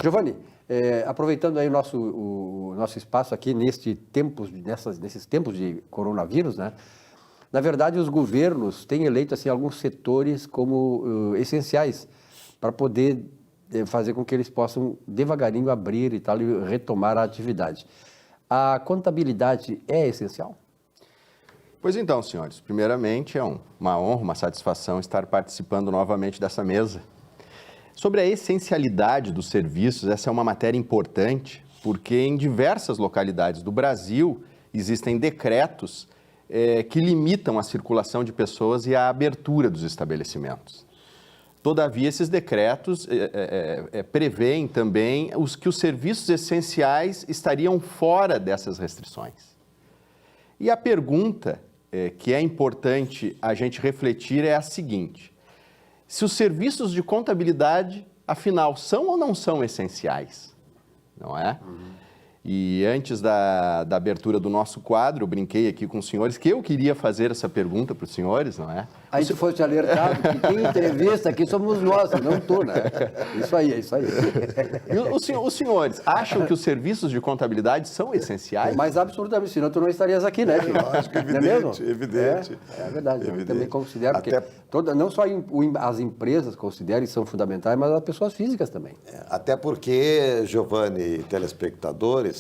Giovanni, aproveitando aí o nosso espaço aqui nesses tempos de coronavírus, né? Na verdade, os governos têm eleito assim, alguns setores como essenciais para poder fazer com que eles possam devagarinho abrir e tal e retomar a atividade. A contabilidade é essencial? Pois então, senhores, primeiramente é uma honra, uma satisfação estar participando novamente dessa mesa. Sobre a essencialidade dos serviços, essa é uma matéria importante, porque em diversas localidades do Brasil existem decretos que limitam a circulação de pessoas e a abertura dos estabelecimentos. Todavia, esses decretos prevêem também que os serviços essenciais estariam fora dessas restrições. E a pergunta que é importante a gente refletir é a seguinte: se os serviços de contabilidade, afinal, são ou não são essenciais? Não é? E antes da abertura do nosso quadro, eu brinquei aqui com os senhores que eu queria fazer essa pergunta para os senhores, não é? Aí tu fosse alertado que quem entrevista aqui somos nós, não tu, né? Isso aí, é isso aí. E os senhores acham que os serviços de contabilidade são essenciais? Mas absolutamente, senão tu não estarias aqui, né, filho? Lógico, evidente, não é mesmo? evidente. É verdade, eu Evidente. também considero que Até... não só as empresas consideram e são fundamentais, mas as pessoas físicas também. Até porque, Giovanni e telespectadores,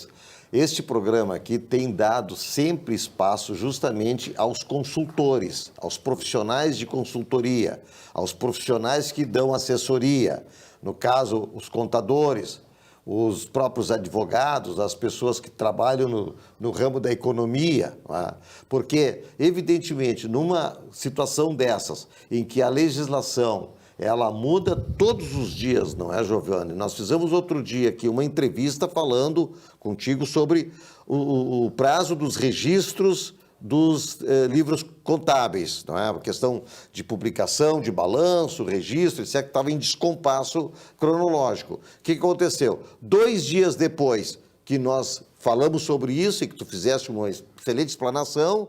este programa aqui tem dado sempre espaço justamente aos consultores, aos profissionais de consultoria, aos profissionais que dão assessoria, no caso, os contadores, os próprios advogados, as pessoas que trabalham no ramo da economia, né? Porque, evidentemente, numa situação dessas, em que a legislação ela muda todos os dias, não é, Giovanni? Nós fizemos outro dia aqui uma entrevista falando contigo sobre o prazo dos registros dos livros contábeis, não é? A questão de publicação, de balanço, registro, isso é que estava em descompasso cronológico. O que aconteceu? 2 dias depois que nós falamos sobre isso e que tu fizeste uma excelente explanação,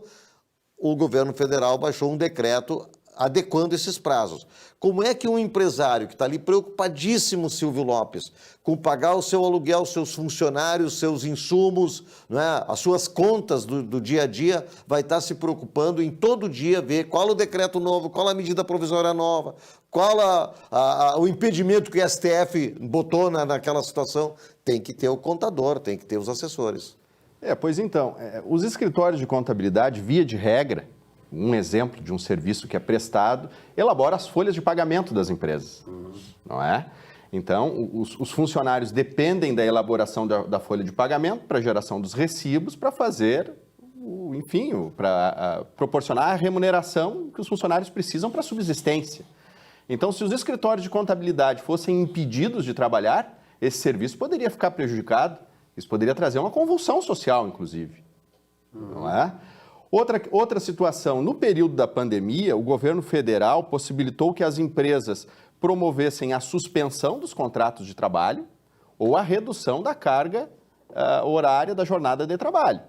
o governo federal baixou um decreto adequando esses prazos. Como é que um empresário que está ali preocupadíssimo, Silvio Lopes, com pagar o seu aluguel, seus funcionários, seus insumos, não é? As suas contas do dia a dia, vai estar se preocupando em todo dia ver qual o decreto novo, qual a medida provisória nova, qual o impedimento que o STF botou naquela situação? Tem que ter o contador, tem que ter os assessores. Pois então, os escritórios de contabilidade, via de regra, um exemplo de um serviço que é prestado, elabora as folhas de pagamento das empresas, não é? Então, os funcionários dependem da elaboração da folha de pagamento para a geração dos recibos, para fazer, para proporcionar a remuneração que os funcionários precisam para a subsistência. Então, se os escritórios de contabilidade fossem impedidos de trabalhar, esse serviço poderia ficar prejudicado, isso poderia trazer uma convulsão social, inclusive, não é? Outra situação, no período da pandemia, o governo federal possibilitou que as empresas promovessem a suspensão dos contratos de trabalho ou a redução da carga horária da jornada de trabalho.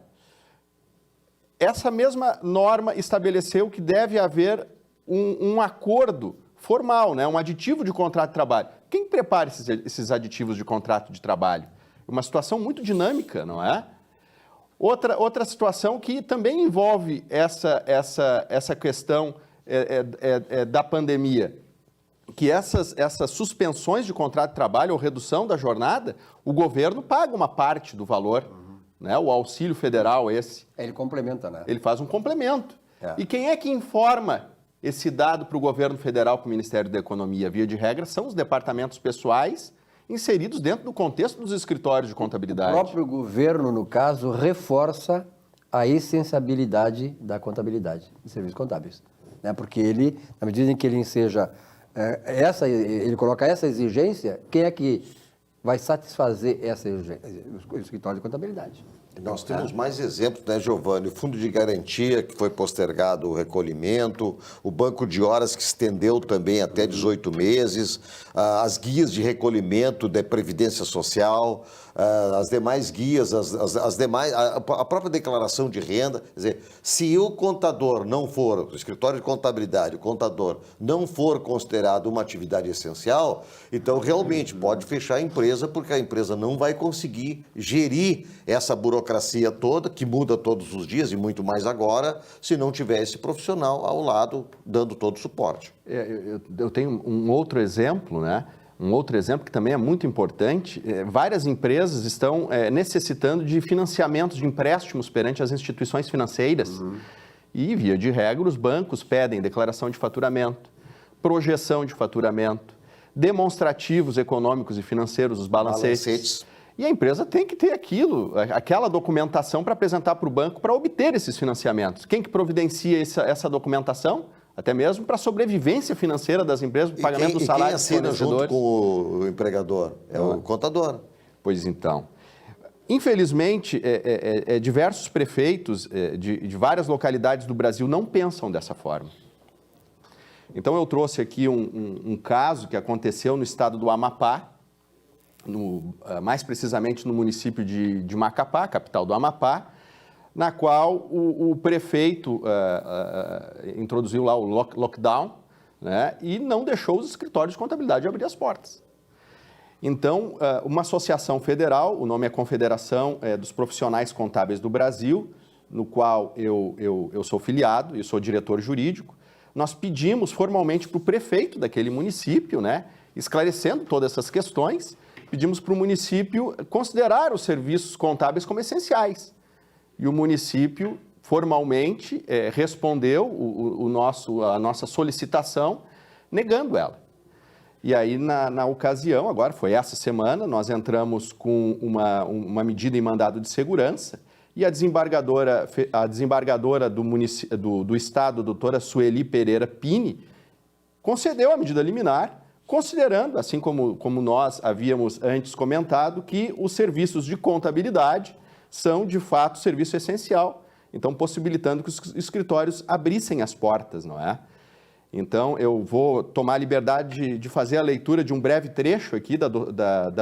Essa mesma norma estabeleceu que deve haver um acordo formal, né? Um aditivo de contrato de trabalho. Quem prepara esses aditivos de contrato de trabalho? Uma situação muito dinâmica, não é? Outra situação que também envolve essa questão da pandemia, que essas suspensões de contrato de trabalho ou redução da jornada, o governo paga uma parte do valor, né? O auxílio federal esse. Ele complementa, né? Ele faz um complemento. E quem é que informa esse dado para o governo federal, para o Ministério da Economia? Via de regra, são os departamentos pessoais inseridos dentro do contexto dos escritórios de contabilidade. O próprio governo, no caso, reforça a essenciabilidade da contabilidade, de serviços contábeis. Né? Porque ele, na medida em que ele enseja ele coloca essa exigência, quem é que vai satisfazer essa exigência? O escritório de contabilidade. Nós temos mais exemplos, né, Giovanni? O Fundo de Garantia, que foi postergado o recolhimento, o Banco de Horas, que estendeu também até 18 meses, as guias de recolhimento da Previdência Social, as demais guias, as demais, a própria declaração de renda. Quer dizer, se o contador não for, o escritório de contabilidade, o contador não for considerado uma atividade essencial, então realmente pode fechar a empresa, porque a empresa não vai conseguir gerir essa burocracia toda, que muda todos os dias e muito mais agora, se não tiver esse profissional ao lado dando todo o suporte. Eu tenho um outro exemplo, né? Um outro exemplo que também é muito importante, várias empresas estão necessitando de financiamentos, de empréstimos perante as instituições financeiras. E, via de regra, os bancos pedem declaração de faturamento, projeção de faturamento, demonstrativos econômicos e financeiros, os balancetes. E a empresa tem que ter aquela documentação para apresentar para o banco para obter esses financiamentos. Quem que providencia essa documentação? Até mesmo para a sobrevivência financeira das empresas, o pagamento do salário dos fornecedores. Quem assina junto com o empregador? É o contador. Pois então. Infelizmente, diversos prefeitos de várias localidades do Brasil não pensam dessa forma. Então, eu trouxe aqui um caso que aconteceu no estado do Amapá, mais precisamente no município de Macapá, capital do Amapá, na qual o prefeito introduziu lá o lockdown, né, e não deixou os escritórios de contabilidade abrir as portas. Então, uma associação federal, o nome é Confederação dos Profissionais Contábeis do Brasil, no qual eu sou filiado e sou diretor jurídico, nós pedimos formalmente para o prefeito daquele município, né, esclarecendo todas essas questões, pedimos para o município considerar os serviços contábeis como essenciais. E o município formalmente respondeu a nossa solicitação, negando ela. E aí, na ocasião, agora foi essa semana, nós entramos com uma medida em mandado de segurança e a desembargadora do Estado, a doutora Sueli Pereira Pini, concedeu a medida liminar, considerando, assim como nós havíamos antes comentado, que os serviços de contabilidade são, de fato, serviço essencial, então possibilitando que os escritórios abrissem as portas, não é? Então, eu vou tomar a liberdade de fazer a leitura de um breve trecho aqui da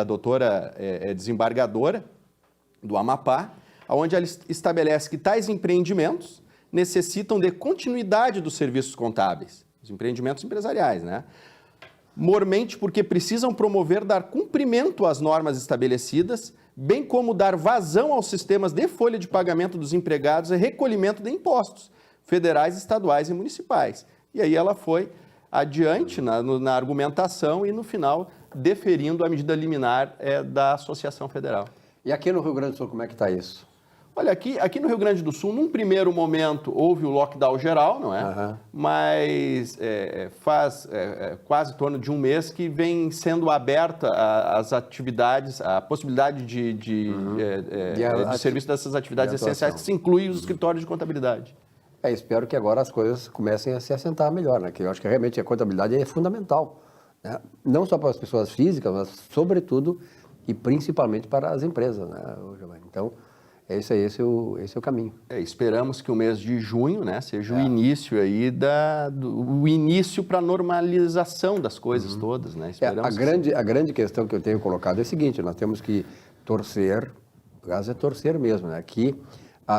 doutora desembargadora do Amapá, onde ela estabelece que tais empreendimentos necessitam de continuidade dos serviços contábeis, os empreendimentos empresariais, né? Mormente porque precisam promover, dar cumprimento às normas estabelecidas, bem como dar vazão aos sistemas de folha de pagamento dos empregados e recolhimento de impostos federais, estaduais e municipais. E aí ela foi adiante na argumentação e, no final, deferindo a medida liminar da Associação Federal. E aqui no Rio Grande do Sul, como é que está isso? Olha, aqui no Rio Grande do Sul, num primeiro momento, houve o lockdown geral, não é? Uhum. Mas faz quase em torno de um mês que vem sendo aberta as atividades, a possibilidade de serviço dessas atividades essenciais, que se inclui os escritórios de contabilidade. Espero que agora as coisas comecem a se assentar melhor, né? Que eu acho que realmente a contabilidade é fundamental, né? Não só para as pessoas físicas, mas sobretudo e principalmente para as empresas, né, Giovanni? Então, esse é o caminho. Esperamos que o mês de junho, né, seja o início aí o início para a normalização das coisas todas, né? Esperamos a grande questão que eu tenho colocado é a seguinte: nós temos que torcer, o caso é torcer mesmo, né? Que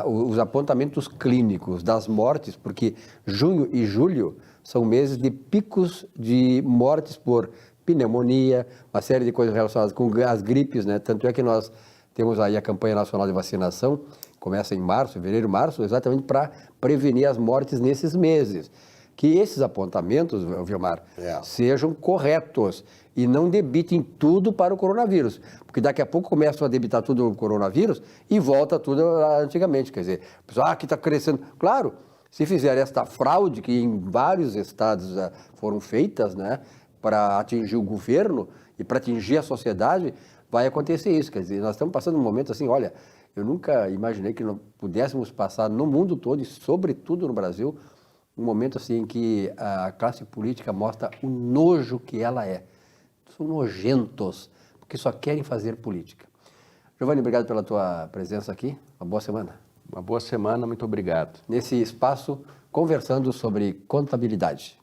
os apontamentos clínicos das mortes, porque junho e julho são meses de picos de mortes por pneumonia, uma série de coisas relacionadas com as gripes, né? Tanto é que nós temos aí a campanha nacional de vacinação, começa em fevereiro, março, exatamente para prevenir as mortes nesses meses. Que esses apontamentos, Vilmar, sejam corretos e não debitem tudo para o coronavírus. Porque daqui a pouco começam a debitar tudo no coronavírus e volta tudo antigamente. Quer dizer, o pessoal, aqui está crescendo. Claro, se fizer esta fraude, que em vários estados foram feitas, né, para atingir o governo e para atingir a sociedade, vai acontecer isso. Quer dizer, nós estamos passando um momento assim, olha, eu nunca imaginei que nós pudéssemos passar no mundo todo e sobretudo no Brasil, um momento assim em que a classe política mostra o nojo que ela é. São nojentos, porque só querem fazer política. Giovanni, obrigado pela tua presença aqui. Uma boa semana. Uma boa semana, muito obrigado. Nesse espaço, conversando sobre contabilidade.